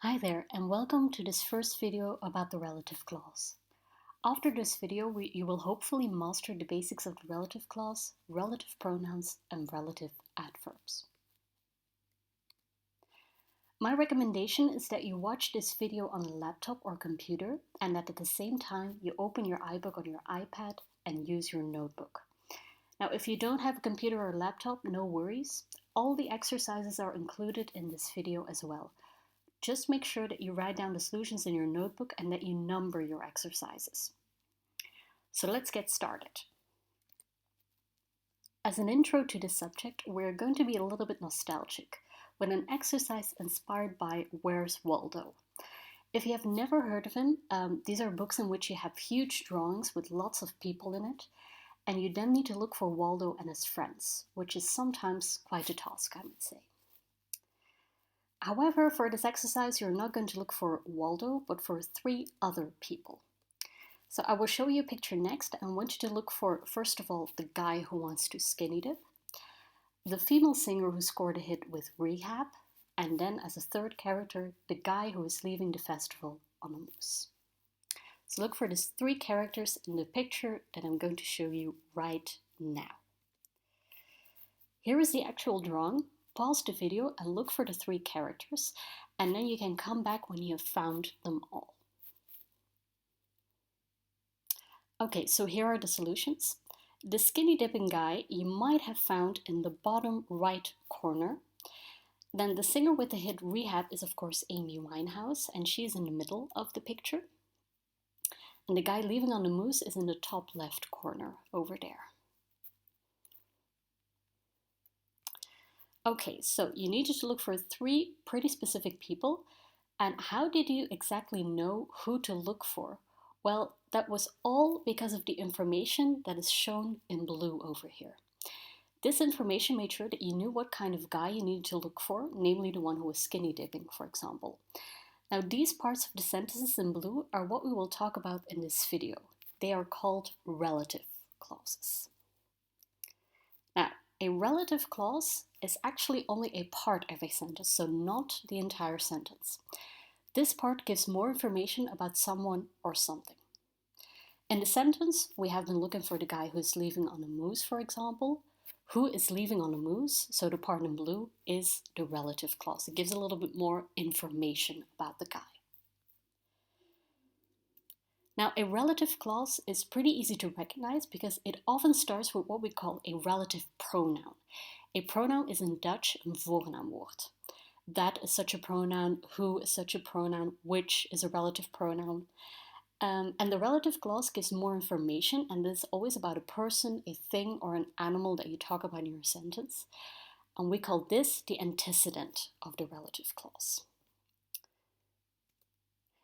Hi there, and welcome to this first video about the relative clause. After this video, you will hopefully master the basics of the relative clause, relative pronouns, and relative adverbs. My recommendation is that you watch this video on a laptop or computer, and that at the same time you open your iBook on your iPad and use your notebook. Now, if you don't have a computer or laptop, no worries. All the exercises are included in this video as well. Just make sure that you write down the solutions in your notebook and that you number your exercises. So let's get started. As an intro to this subject, we're going to be a little bit nostalgic with an exercise inspired by Where's Waldo? If you have never heard of him, these are books in which you have huge drawings with lots of people in it, and you then need to look for Waldo and his friends, which is sometimes quite a task, I would say. However, for this exercise, you're not going to look for Waldo, but for 3 other people. So I will show you a picture next, and I want you to look for, first of all, the guy who wants to skinny dip, the female singer who scored a hit with Rehab, and then as a third character, the guy who is leaving the festival on a moose. So look for these 3 characters in the picture that I'm going to show you right now. Here is the actual drawing. Pause the video and look for the 3 characters, and then you can come back when you have found them all. Okay, so here are the solutions. The skinny dipping guy you might have found in the bottom right corner. Then the singer with the hit Rehab is of course Amy Winehouse, and she's in the middle of the picture. And the guy leaving on the moose is in the top left corner over there. Okay, so you needed to look for 3 pretty specific people. And how did you exactly know who to look for? Well, that was all because of the information that is shown in blue over here. This information made sure that you knew what kind of guy you needed to look for, namely the one who was skinny dipping, for example. Now, these parts of the sentences in blue are what we will talk about in this video. They are called relative clauses. Now, a relative clause is actually only a part of a sentence, so not the entire sentence. This part gives more information about someone or something. In the sentence, we have been looking for the guy who is leaving on a moose, for example. Who is leaving on a moose? So the part in blue is the relative clause. It gives a little bit more information about the guy. Now, a relative clause is pretty easy to recognize because it often starts with what we call a relative pronoun. A pronoun is in Dutch een voornaamwoord. That is such a pronoun, who is such a pronoun, which is a relative pronoun. And the relative clause gives more information, and this is always about a person, a thing, or an animal that you talk about in your sentence. And we call this the antecedent of the relative clause.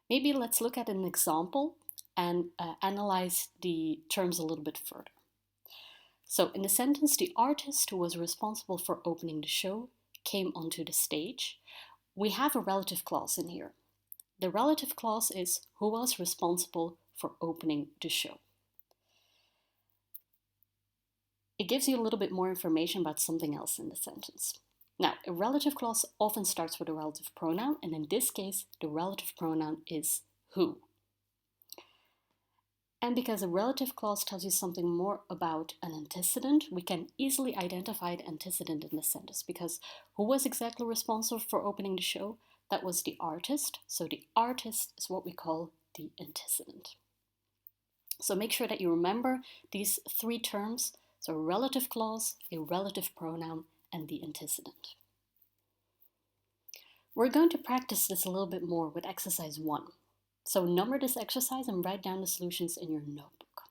Maybe let's look at an example and analyze the terms a little bit further. So in the sentence, the artist who was responsible for opening the show came onto the stage. We have a relative clause in here. The relative clause is who was responsible for opening the show. It gives you a little bit more information about something else in the sentence. Now, a relative clause often starts with a relative pronoun, and in this case, the relative pronoun is who. And because a relative clause tells you something more about an antecedent, we can easily identify the antecedent in the sentence, because who was exactly responsible for opening the show? That was the artist. So the artist is what we call the antecedent. So make sure that you remember these 3 terms. So a relative clause, a relative pronoun, and the antecedent. We're going to practice this a little bit more with exercise 1. So number this exercise and write down the solutions in your notebook.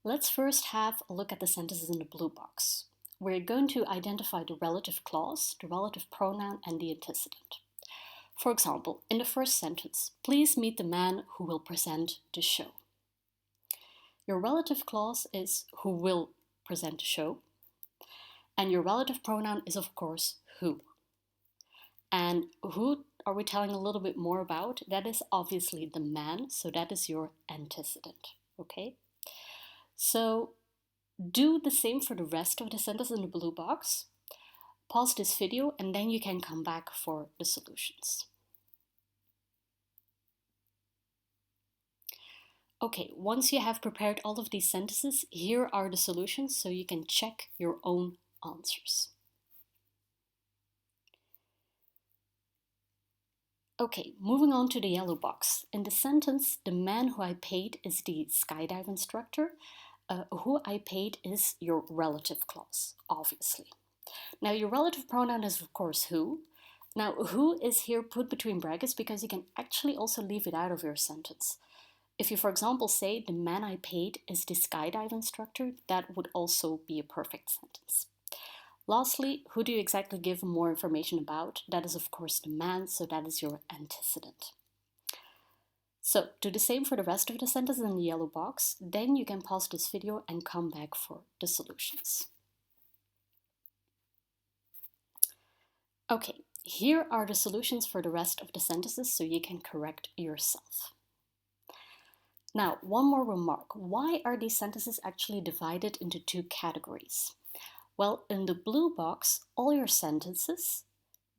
Let's first have a look at the sentences in the blue box. We're going to identify the relative clause, the relative pronoun, and the antecedent. For example, in the first sentence, please meet the man who will present the show. Your relative clause is who will present the show, and your relative pronoun is of course who. And who are we telling a little bit more about? That is obviously the man, so that is your antecedent, okay? So do the same for the rest of the sentence in the blue box. Pause this video and then you can come back for the solutions. Okay, once you have prepared all of these sentences, here are the solutions so you can check your own answers. Okay, moving on to the yellow box. In the sentence, the man who I paid is the skydive instructor. Who I paid is your relative clause, obviously. Now, your relative pronoun is, of course, who. Now, who is here put between brackets because you can actually also leave it out of your sentence. If you, for example, say, the man I paid is the skydive instructor, that would also be a perfect sentence. Lastly, who do you exactly give more information about? That is, of course, the man, so that is your antecedent. So, do the same for the rest of the sentences in the yellow box, then you can pause this video and come back for the solutions. Okay, here are the solutions for the rest of the sentences so you can correct yourself. Now, one more remark. Why are these sentences actually divided into two categories? Well, in the blue box, all your sentences,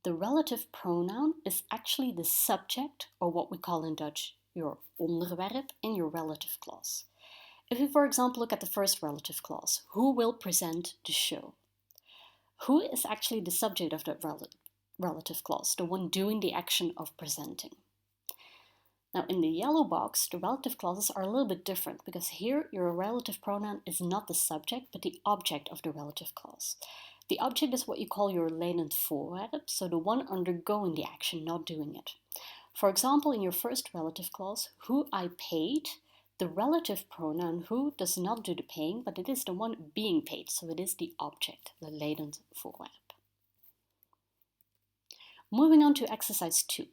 the relative pronoun is actually the subject, or what we call in Dutch, your onderwerp in your relative clause. If you, for example, look at the first relative clause, who will present the show? Who is actually the subject of that relative clause, the one doing the action of presenting? Now, in the yellow box, the relative clauses are a little bit different because here your relative pronoun is not the subject but the object of the relative clause. The object is what you call your leidend voorwerp, so the one undergoing the action, not doing it. For example, in your first relative clause, who I paid, the relative pronoun who does not do the paying, but it is the one being paid, so it is the object, the leidend voorwerp. Moving on to exercise 2.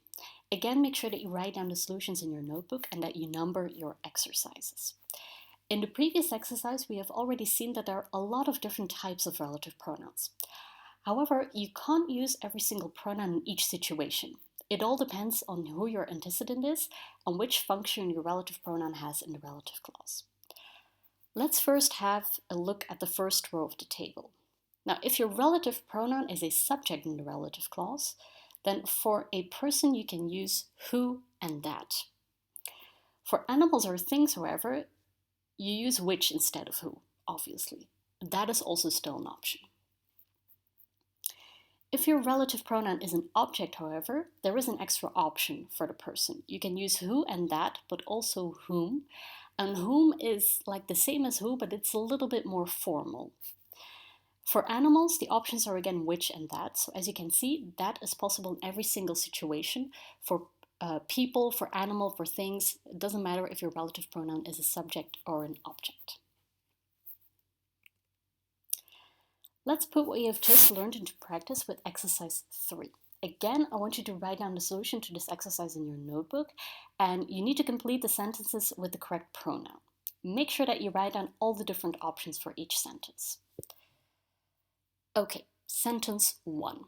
Again, make sure that you write down the solutions in your notebook and that you number your exercises. In the previous exercise, we have already seen that there are a lot of different types of relative pronouns. However, you can't use every single pronoun in each situation. It all depends on who your antecedent is and which function your relative pronoun has in the relative clause. Let's first have a look at the first row of the table. Now, if your relative pronoun is a subject in the relative clause, then for a person you can use who and that. For animals or things, however, you use which instead of who, obviously. That is also still an option. If your relative pronoun is an object, however, there is an extra option for the person. You can use who and that, but also whom. And whom is like the same as who, but it's a little bit more formal. For animals, the options are again which and that. So as you can see, that is possible in every single situation. For people, for animal, for things, it doesn't matter if your relative pronoun is a subject or an object. Let's put what you have just learned into practice with exercise 3. Again, I want you to write down the solution to this exercise in your notebook, and you need to complete the sentences with the correct pronoun. Make sure that you write down all the different options for each sentence. Okay, sentence 1.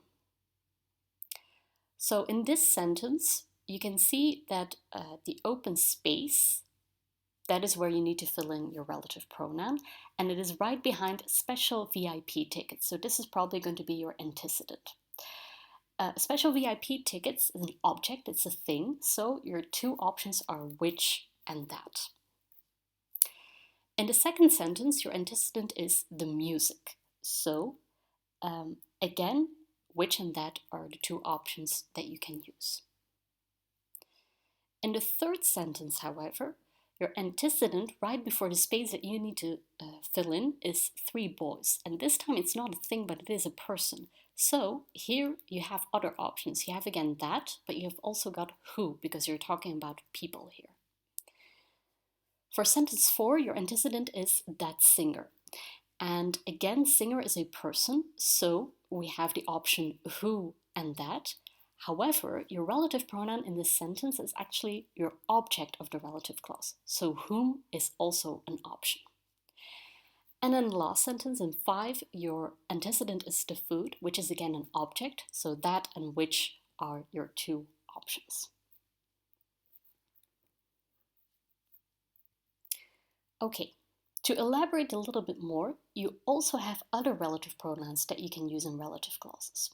So in this sentence, you can see that the open space, that is where you need to fill in your relative pronoun, and it is right behind special VIP tickets. So this is probably going to be your antecedent. Special VIP tickets is an object, it's a thing, so your two options are which and that. In the second sentence, your antecedent is the music. So again, which and that are the two options that you can use. In the third sentence, however, your antecedent right before the space that you need to fill in is 3 boys. And this time it's not a thing, but it is a person. So here you have other options. You have again that, but you have also got who, because you're talking about people here. For sentence 4, your antecedent is that singer. And again, singer is a person, so we have the option who and that. However, your relative pronoun in this sentence is actually your object of the relative clause, so whom is also an option. And in the last sentence, in 5, your antecedent is the food, which is again an object, so that and which are your two options. Okay, to elaborate a little bit more, you also have other relative pronouns that you can use in relative clauses.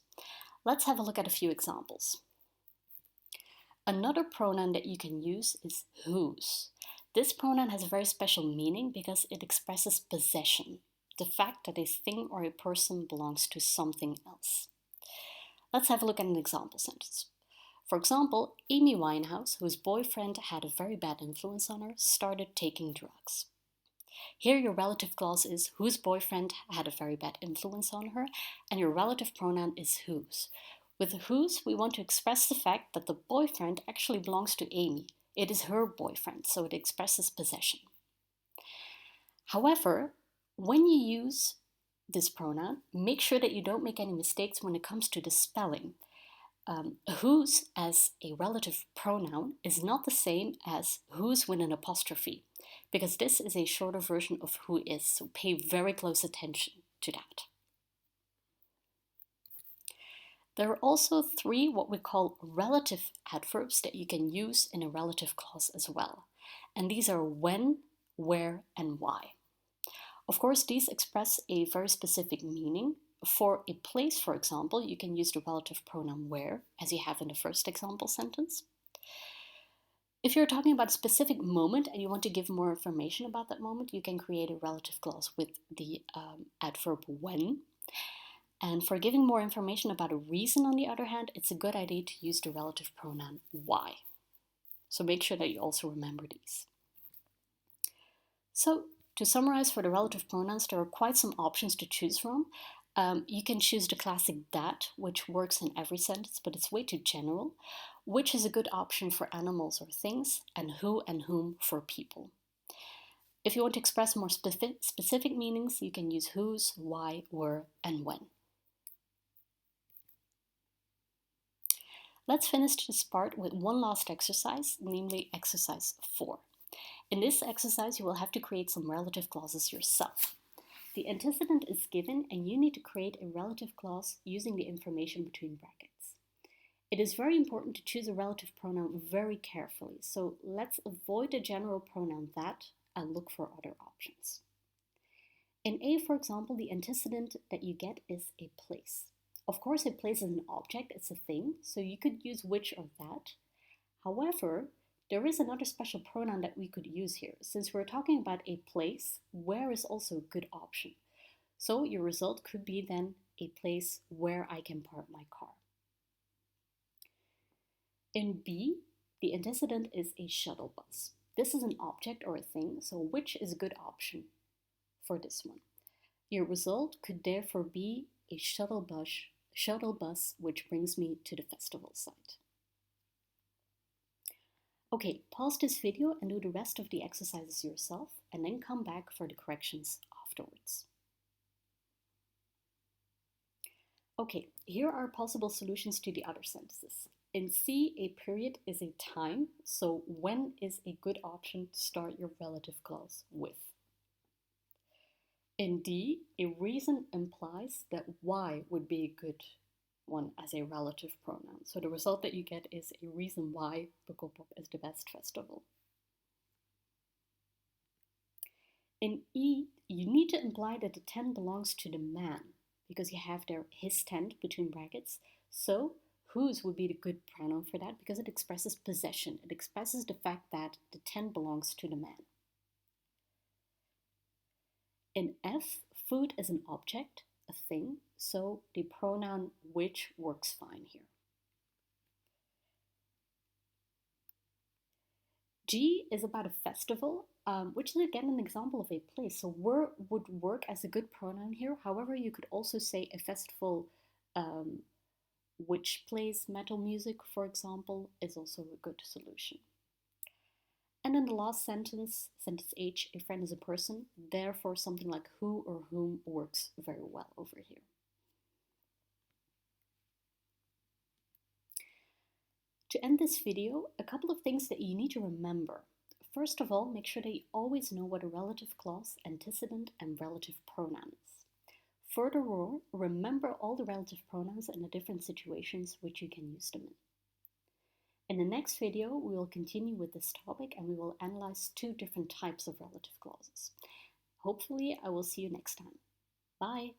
Let's have a look at a few examples. Another pronoun that you can use is whose. This pronoun has a very special meaning because it expresses possession, the fact that a thing or a person belongs to something else. Let's have a look at an example sentence. For example, Amy Winehouse, whose boyfriend had a very bad influence on her, started taking drugs. Here your relative clause is whose boyfriend had a very bad influence on her, and your relative pronoun is whose. With whose, we want to express the fact that the boyfriend actually belongs to Amy. It is her boyfriend, so it expresses possession. However, when you use this pronoun, make sure that you don't make any mistakes when it comes to the spelling. Whose as a relative pronoun is not the same as whose with an apostrophe, because this is a shorter version of who is, so pay very close attention to that. There are also 3 what we call relative adverbs that you can use in a relative clause as well. And these are when, where, and why. Of course, these express a very specific meaning. For a place, for example, you can use the relative pronoun where, as you have in the first example sentence. If you're talking about a specific moment and you want to give more information about that moment, you can create a relative clause with the adverb when. And for giving more information about a reason, on the other hand, it's a good idea to use the relative pronoun why. So make sure that you also remember these. So to summarize, for the relative pronouns, there are quite some options to choose from. You can choose the classic that, which works in every sentence, but it's way too general. Which is a good option for animals or things, and who and whom for people. If you want to express more specific meanings, you can use whose, why, where, and when. Let's finish this part with one last exercise, namely exercise 4. In this exercise, you will have to create some relative clauses yourself. The antecedent is given and you need to create a relative clause using the information between brackets. It is very important to choose a relative pronoun very carefully, so let's avoid the general pronoun that and look for other options. In A, for example, the antecedent that you get is a place. Of course, a place is an object, it's a thing, so you could use which or that. However, there is another special pronoun that we could use here. Since we're talking about a place, where is also a good option. So your result could be then a place where I can park my car. In B, the antecedent is a shuttle bus. This is an object or a thing, so which is a good option for this one. Your result could therefore be a shuttle bus, which brings me to the festival site. Okay, pause this video and do the rest of the exercises yourself, and then come back for the corrections afterwards. Okay, here are possible solutions to the other sentences. In C, a period is a time, so when is a good option to start your relative clause with. In D, a reason implies that why would be a good one as a relative pronoun. So the result that you get is a reason why Pukkelpop is the best festival. In E, you need to imply that the tent belongs to the man, because you have there his tent between brackets. So whose would be the good pronoun for that, because it expresses possession. It expresses the fact that the tent belongs to the man. In F, food is an object, a thing, so the pronoun which works fine here. G is about a festival, which is again an example of a place. So where would work as a good pronoun here. However, you could also say a festival which plays metal music, for example, is also a good solution. And in the last sentence, sentence H, a friend is a person, therefore something like who or whom works very well over here. To end this video, a couple of things that you need to remember. First of all, make sure that you always know what a relative clause, antecedent, and relative pronoun is. Furthermore, remember all the relative pronouns and the different situations which you can use them in. In the next video, we will continue with this topic and we will analyze 2 different types of relative clauses. Hopefully, I will see you next time. Bye!